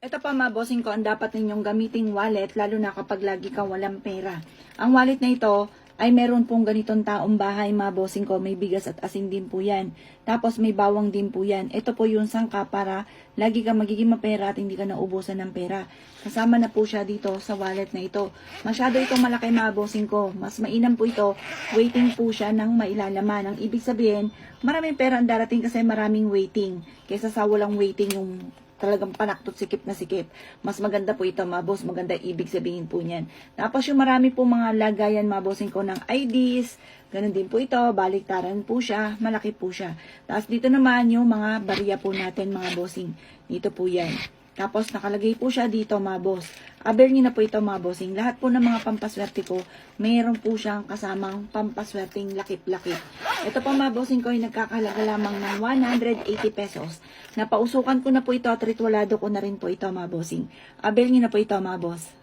Ito pa mga bossing ko, ang dapat ninyong gamiting wallet, lalo na kapag lagi kang walang pera. Ang wallet na ito ay meron pong ganitong taong bahay mga bossing ko, may bigas at asin din po yan. Tapos may bawang din po yan. Ito po yung sangka para lagi kang magiging mapera at hindi ka naubusan ng pera. Kasama na po siya dito sa wallet na ito. Masyado itong malaki mga bossing ko. Mas mainam po ito, waiting po siya ng mailalaman. Ang ibig sabihin, maraming pera ang darating kasi maraming waiting. Kaysa sa walang waiting yung talagang panaktot sikip na sikip. Mas maganda po ito mga boss, maganda ibig sabihin po niyan. Tapos yung marami po mga lagayan mga bossing ko ng IDs, ganun din po ito, baliktaran po siya, malaki po siya. Tapos dito naman yung mga barya po natin mga bossing, dito po yan. Tapos nakalagay po siya dito mga boss. Aber nyo na po ito mga bossing. Lahat po ng mga pampaswerte ko, mayroon po siyang kasamang pampaswerteng lakip-lakip. Ito po mga bossing ko ay nagkakahalaga lamang ng 180 pesos. Napausukan ko na po ito at ritualado ko na rin po ito mga bossing. Aber nyo na po ito mga boss.